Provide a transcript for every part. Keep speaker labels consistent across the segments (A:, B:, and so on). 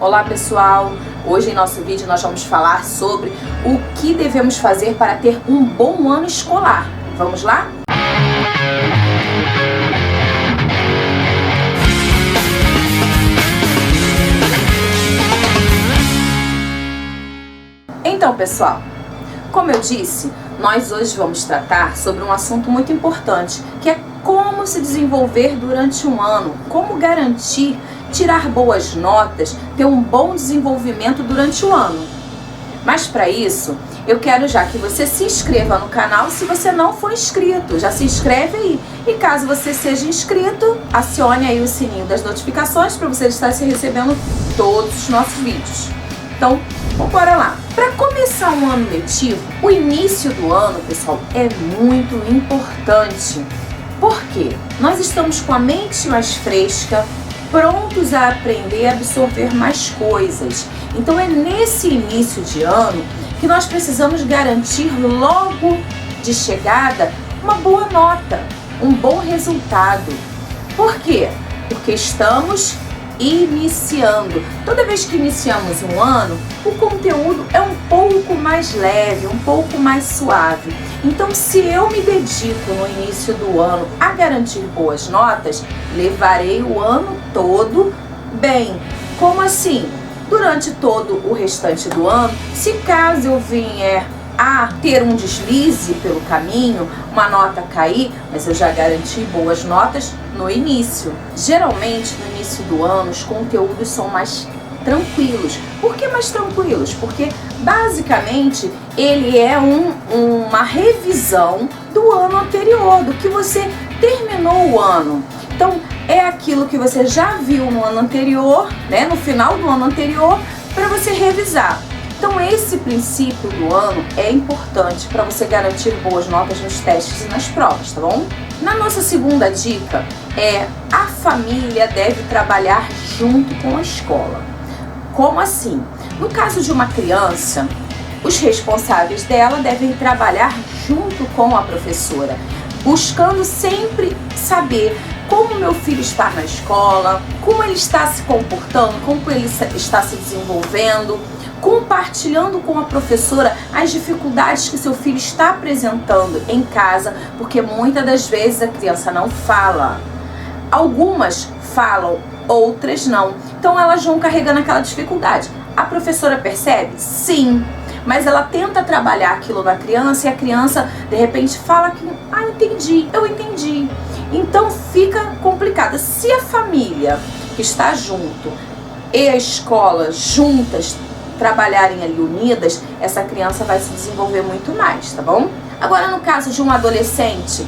A: Olá pessoal, hoje em nosso vídeo nós vamos falar sobre o que devemos fazer para ter um bom ano escolar. Vamos lá? Então pessoal, como eu disse, nós hoje vamos tratar sobre um assunto muito importante, que é como se desenvolver durante um ano, como garantir tirar boas notas, ter um bom desenvolvimento durante o ano. Mas para isso, eu quero já que você se inscreva no canal se você não for inscrito. Já se inscreve aí. E caso você seja inscrito, acione aí o sininho das notificações para você estar se recebendo todos os nossos vídeos. Então, bora lá. Para começar um ano letivo, o início do ano, pessoal, é muito importante. Por quê? Nós estamos com a mente mais fresca, prontos a aprender e absorver mais coisas. Então é nesse início de ano que nós precisamos garantir logo de chegada uma boa nota, um bom resultado. Por quê? Porque estamos iniciando. Toda vez que iniciamos um ano, o conteúdo é um pouco mais leve, um pouco mais suave. Então, se eu me dedico no início do ano a garantir boas notas, levarei o ano todo bem. Como assim? Durante todo o restante do ano, se caso eu vier a ter um deslize pelo caminho, uma nota cair, mas eu já garanti boas notas no início. Geralmente, no início do ano, os conteúdos são mais tranquilos. Por que mais tranquilos? Porque, basicamente, ele é uma revisão do ano anterior, do que você terminou o ano. Então, é aquilo que você já viu no ano anterior, né, no final do ano anterior, para você revisar. Então, esse princípio do ano é importante para você garantir boas notas nos testes e nas provas, tá bom? Na nossa segunda dica a família deve trabalhar junto com a escola. Como assim? No caso de uma criança, os responsáveis dela devem trabalhar junto com a professora, buscando sempre saber como meu filho está na escola, como ele está se comportando, como ele está se desenvolvendo, compartilhando com a professora as dificuldades que seu filho está apresentando em casa, porque muitas das vezes a criança não fala. Algumas falam, outras não. Então elas vão carregando aquela dificuldade. A professora percebe? Sim. Mas ela tenta trabalhar aquilo na criança e a criança, de repente, fala que, eu entendi. Então fica complicado. Se a família que está junto e a escola juntas trabalharem ali unidas, essa criança vai se desenvolver muito mais, tá bom? Agora, no caso de um adolescente,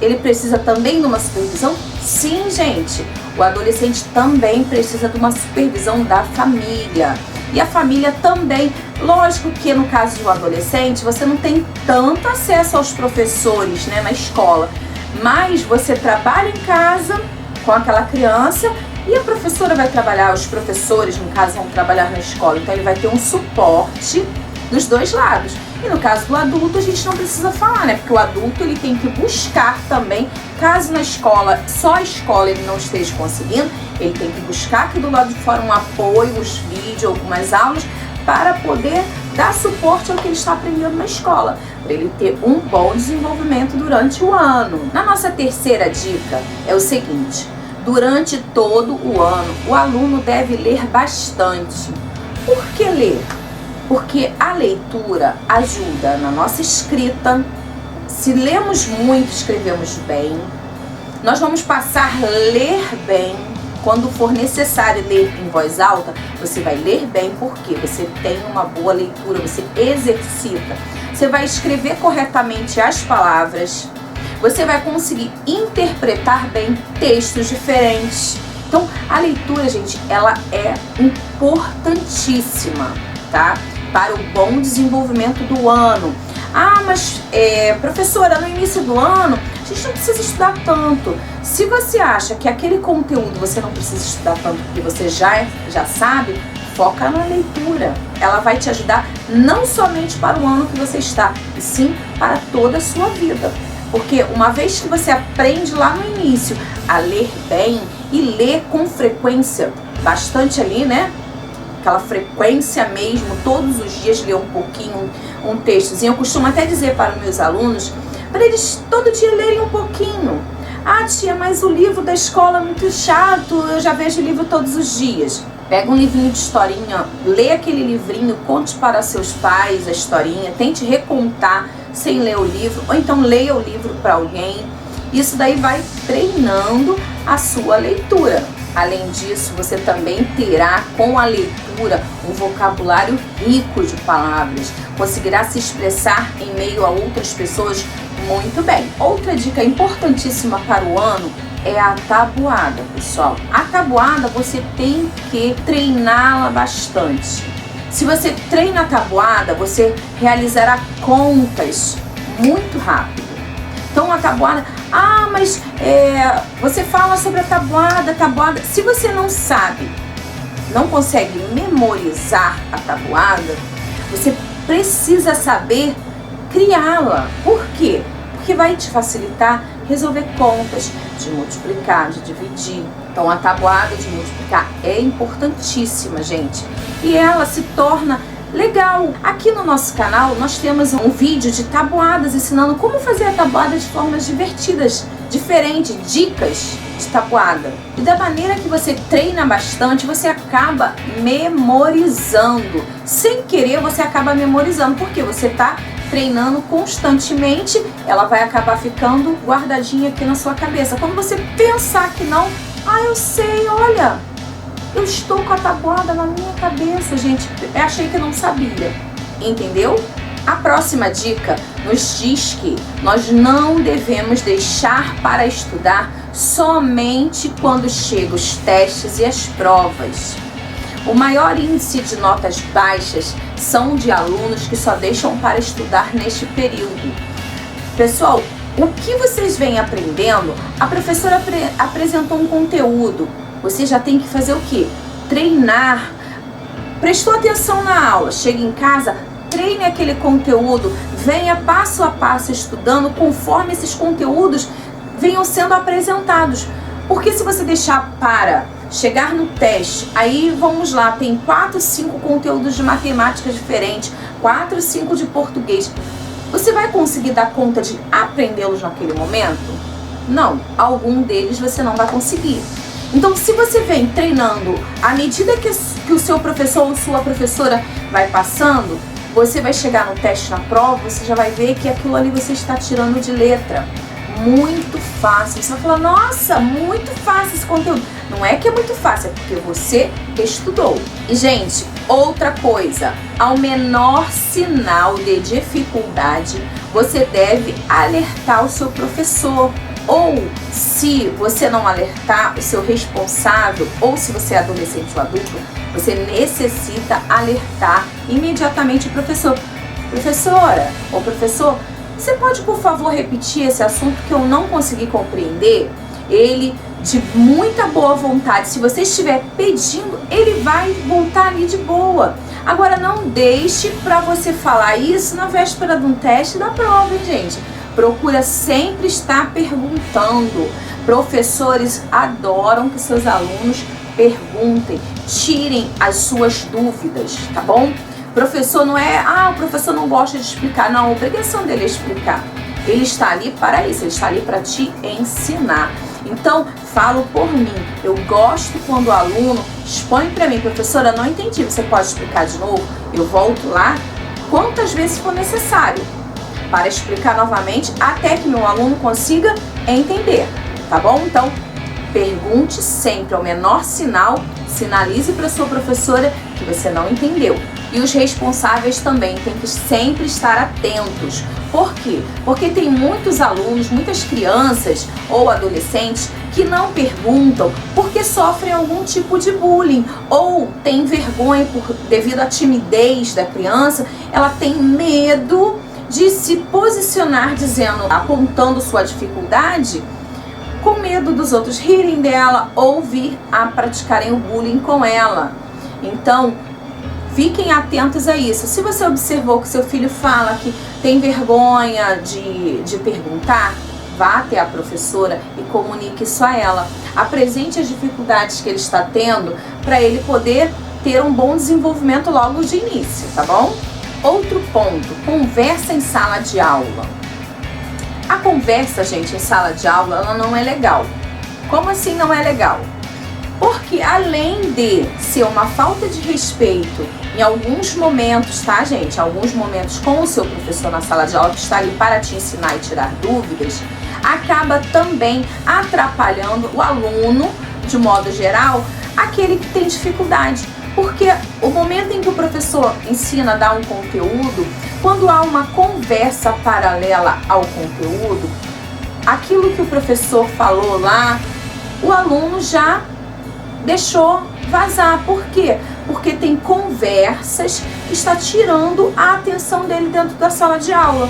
A: ele precisa também de uma supervisão? Sim, gente. O adolescente também precisa de uma supervisão da família. E a família também. Lógico que no caso de um adolescente, você não tem tanto acesso aos professores, né, na escola. Mas você trabalha em casa com aquela criança e a professora vai trabalhar, os professores, no caso, vão trabalhar na escola. Então, ele vai ter um suporte dos dois lados. E no caso do adulto, a gente não precisa falar, né? Porque o adulto, ele tem que buscar também, caso na escola, só a escola ele não esteja conseguindo, ele tem que buscar aqui do lado de fora um apoio, os vídeos, algumas aulas, para poder dar suporte ao que ele está aprendendo na escola, para ele ter um bom desenvolvimento durante o ano. Na nossa terceira dica é o seguinte: durante todo o ano, o aluno deve ler bastante. Por que ler? Porque a leitura ajuda na nossa escrita. Se lemos muito, escrevemos bem. Nós vamos passar a ler bem. Quando for necessário ler em voz alta, você vai ler bem porque você tem uma boa leitura, você exercita. Você vai escrever corretamente as palavras. Você vai conseguir interpretar bem textos diferentes. Então, a leitura, gente, ela é importantíssima, tá? Para o bom desenvolvimento do ano. Mas professora, no início do ano, a gente não precisa estudar tanto. Se você acha que aquele conteúdo você não precisa estudar tanto porque você já sabe, foca na leitura. Ela vai te ajudar não somente para o ano que você está, e sim para toda a sua vida. Porque uma vez que você aprende lá no início a ler bem e ler com frequência, bastante ali, né? Aquela frequência mesmo, todos os dias ler um pouquinho, um textozinho. Eu costumo até dizer para os meus alunos, para eles todo dia lerem um pouquinho. Ah, tia, mas o livro da escola é muito chato, eu já vejo o livro todos os dias. Pega um livrinho de historinha, lê aquele livrinho, conte para seus pais a historinha, tente recontar sem ler o livro, ou então leia o livro para alguém. Isso daí vai treinando a sua leitura. Além disso, você também terá com a leitura um vocabulário rico de palavras, conseguirá se expressar em meio a outras pessoas muito bem. Outra dica importantíssima para o ano é a tabuada, pessoal. A tabuada você tem que treiná-la bastante. Se você treina a tabuada, você realizará contas muito rápido. Então a tabuada, mas você fala sobre a tabuada, se você não sabe, não consegue memorizar a tabuada, você precisa saber criá-la. Por quê? Porque vai te facilitar resolver contas, de multiplicar, de dividir. Então a tabuada de multiplicar é importantíssima, gente. E ela se torna legal. Aqui no nosso canal nós temos um vídeo de tabuadas ensinando como fazer a tabuada de formas divertidas, diferentes, dicas de tabuada. E da maneira que você treina bastante, você acaba memorizando. Sem querer, você acaba memorizando, porque você está treinando constantemente, ela vai acabar ficando guardadinha aqui na sua cabeça. Quando você pensar que não, eu sei, olha, eu estou com a tabuada na minha cabeça, gente, eu achei que eu não sabia, entendeu? A próxima dica nos diz que nós não devemos deixar para estudar somente quando chegam os testes e as provas. O maior índice de notas baixas são de alunos que só deixam para estudar neste período. Pessoal, o que vocês vêm aprendendo? A professora apresentou um conteúdo. Você já tem que fazer o quê? Treinar. Prestou atenção na aula, chega em casa, treine aquele conteúdo, venha passo a passo estudando conforme esses conteúdos venham sendo apresentados. Porque se você deixar para chegar no teste, aí vamos lá, tem 4, 5 conteúdos de matemática diferentes, 4, 5 de português. Você vai conseguir dar conta de aprendê-los naquele momento? Não, algum deles você não vai conseguir. Então, se você vem treinando, à medida que o seu professor ou sua professora vai passando, você vai chegar no teste, na prova, você já vai ver que aquilo ali você está tirando de letra. Muito fácil. Você vai falar, nossa, muito fácil esse conteúdo. Não é que é muito fácil, é porque você estudou. E, gente, outra coisa, ao menor sinal de dificuldade, você deve alertar o seu professor. Ou, se você não alertar o seu responsável, ou se você é adolescente ou adulto, você necessita alertar imediatamente o professor. Professora ou professor, você pode, por favor, repetir esse assunto que eu não consegui compreender? Ele, de muita boa vontade, se você estiver pedindo, ele vai voltar ali de boa. Agora, não deixe para você falar isso na véspera de um teste da prova, hein, gente? Procura sempre estar perguntando. Professores adoram que seus alunos perguntem, tirem as suas dúvidas, tá bom? Professor não é, o professor não gosta de explicar. Não, a obrigação dele é explicar. Ele está ali para isso, ele está ali para te ensinar. Então, falo por mim, eu gosto quando o aluno expõe para mim, professora, não entendi, você pode explicar de novo? Eu volto lá quantas vezes for necessário para explicar novamente até que meu aluno consiga entender, tá bom? Então, pergunte sempre, ao menor sinal, sinalize para sua professora que você não entendeu. E os responsáveis também têm que sempre estar atentos. Por quê? Porque tem muitos alunos, muitas crianças ou adolescentes que não perguntam porque sofrem algum tipo de bullying ou tem vergonha devido à timidez da criança, ela tem medo de se posicionar dizendo, apontando sua dificuldade, com medo dos outros rirem dela ou vir a praticarem o bullying com ela. Então, fiquem atentos a isso. Se você observou que seu filho fala que tem vergonha de perguntar, vá até a professora e comunique isso a ela. Apresente as dificuldades que ele está tendo para ele poder ter um bom desenvolvimento logo de início, tá bom? Outro ponto, conversa em sala de aula. A conversa, gente, em sala de aula, ela não é legal. Como assim não é legal? Porque além de ser uma falta de respeito em alguns momentos, tá, gente? Alguns momentos com o seu professor na sala de aula, que está ali para te ensinar e tirar dúvidas, acaba também atrapalhando o aluno, de modo geral, aquele que tem dificuldade. Porque o momento em que o professor ensina, dá um conteúdo, quando há uma conversa paralela ao conteúdo, aquilo que o professor falou lá, o aluno já deixou vazar. Por quê? Porque tem conversas que está tirando a atenção dele dentro da sala de aula.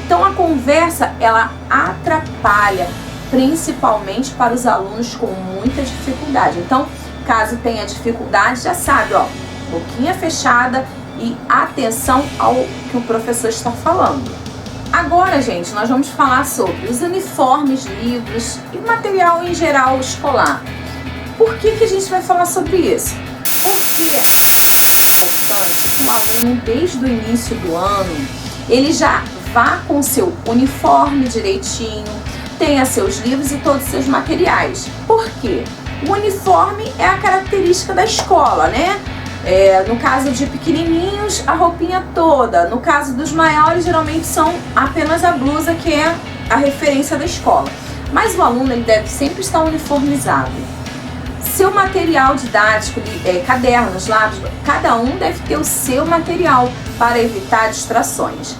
A: Então a conversa, ela atrapalha, principalmente para os alunos com muita dificuldade. Então, caso tenha dificuldade, já sabe, ó, boquinha fechada e atenção ao que o professor está falando. Agora, gente, nós vamos falar sobre os uniformes, livros e material em geral escolar. Por que a gente vai falar sobre isso? Porque é importante que o aluno, desde o início do ano, ele já vá com seu uniforme direitinho, tenha seus livros e todos os seus materiais. Por quê? O uniforme é a característica da escola, né? No caso de pequenininhos, a roupinha toda. No caso dos maiores, geralmente são apenas a blusa, que é a referência da escola. Mas o aluno, ele deve sempre estar uniformizado. Seu material didático, cadernos, lápis, cada um deve ter o seu material para evitar distrações.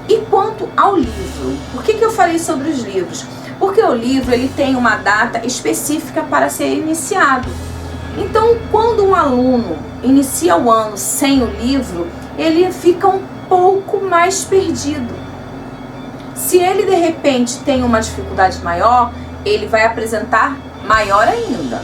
A: E quanto ao livro, por que eu falei sobre os livros? Porque o livro, ele tem uma data específica para ser iniciado. Então, quando um aluno inicia o ano sem o livro, ele fica um pouco mais perdido. Se ele, de repente, tem uma dificuldade maior, ele vai apresentar maior ainda.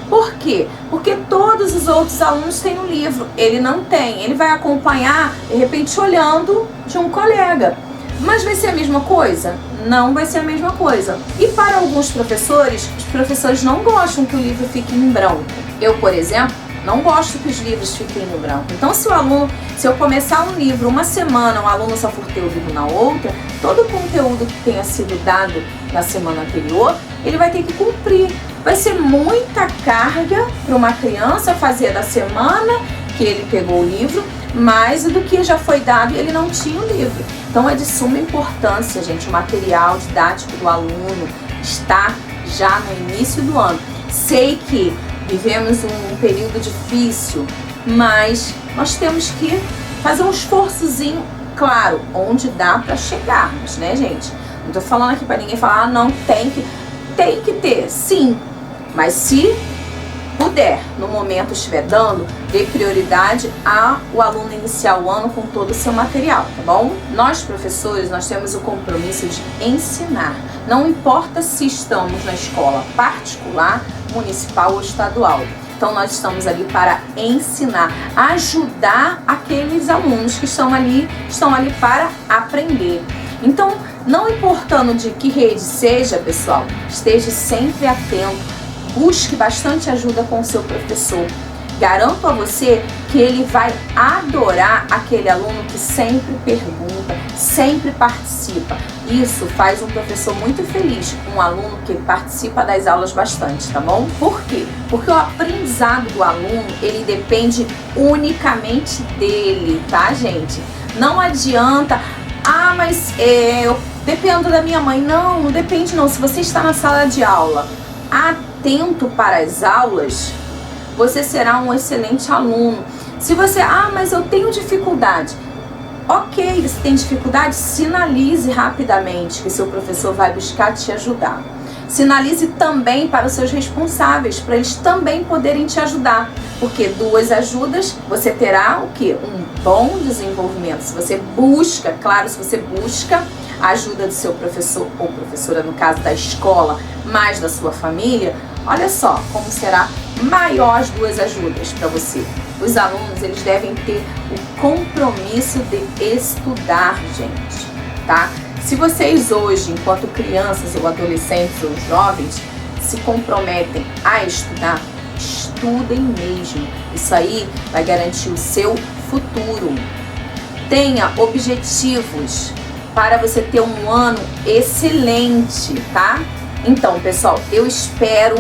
A: Por quê? Porque todos os outros alunos têm um livro, ele não tem. Ele vai acompanhar, de repente, olhando de um colega. Mas vai ser a mesma coisa? Não vai ser a mesma coisa. E para alguns professores, os professores não gostam que o livro fique em branco. Eu, por exemplo, não gosto que os livros fiquem no branco. Então, se eu começar um livro uma semana, o aluno só for ter o livro na outra, todo o conteúdo que tenha sido dado na semana anterior, ele vai ter que cumprir. Vai ser muita carga para uma criança fazer da semana que ele pegou o livro, mais do que já foi dado e ele não tinha o livro. Então é de suma importância, gente, o material didático do aluno está já no início do ano. Sei que vivemos um período difícil, mas nós temos que fazer um esforçozinho, claro, onde dá para chegarmos, né, gente? Não tô falando aqui para ninguém falar, não, tem que ter, sim, mas se puder, no momento estiver dando, dê prioridade ao aluno iniciar o ano com todo o seu material, tá bom? Nós, professores, nós temos o compromisso de ensinar. Não importa se estamos na escola particular, municipal ou estadual. Então, nós estamos ali para ensinar, ajudar aqueles alunos que estão ali para aprender. Então, não importando de que rede seja, pessoal, esteja sempre atento. Busque bastante ajuda com o seu professor. Garanto a você que ele vai adorar aquele aluno que sempre pergunta, sempre participa. Isso faz um professor muito feliz, um aluno que participa das aulas bastante, tá bom? Por quê? Porque o aprendizado do aluno, ele depende unicamente dele, tá, gente? Não adianta, mas eu dependo da minha mãe. Não depende não. Se você está na sala de aula, atento para as aulas, você será um excelente aluno. Se você, mas eu tenho dificuldade. Ok, você tem dificuldade? Sinalize rapidamente que seu professor vai buscar te ajudar. Sinalize também para os seus responsáveis, para eles também poderem te ajudar. Porque duas ajudas, você terá o quê? Um bom desenvolvimento. Se você busca, claro, se você busca a ajuda do seu professor ou professora, no caso da escola, mais da sua família, olha só como será maior as duas ajudas para você. Os alunos, eles devem ter o compromisso de estudar, gente, tá? Se vocês hoje, enquanto crianças ou adolescentes ou jovens, se comprometem a estudar, estudem mesmo. Isso aí vai garantir o seu futuro. Tenha objetivos para você ter um ano excelente, tá? Então, pessoal, eu espero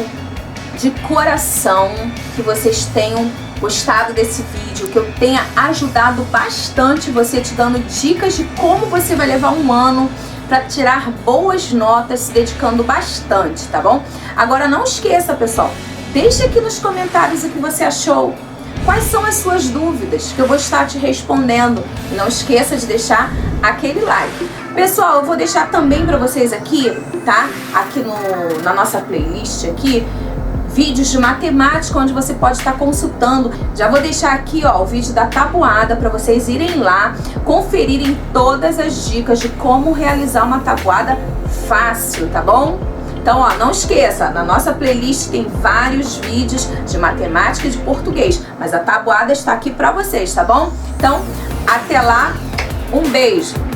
A: de coração que vocês tenham gostado desse vídeo, que eu tenha ajudado bastante você, te dando dicas de como você vai levar um ano para tirar boas notas, se dedicando bastante, tá bom? Agora não esqueça, pessoal, deixe aqui nos comentários o que você achou. Quais são as suas dúvidas, que eu vou estar te respondendo. E não esqueça de deixar aquele like. Pessoal, eu vou deixar também para vocês aqui, tá? Aqui na nossa playlist aqui, vídeos de matemática, onde você pode estar consultando. Já vou deixar aqui, ó, o vídeo da tabuada para vocês irem lá, conferirem todas as dicas de como realizar uma tabuada fácil, tá bom? Então, ó, não esqueça, na nossa playlist tem vários vídeos de matemática e de português, mas a tabuada está aqui para vocês, tá bom? Então, até lá, um beijo!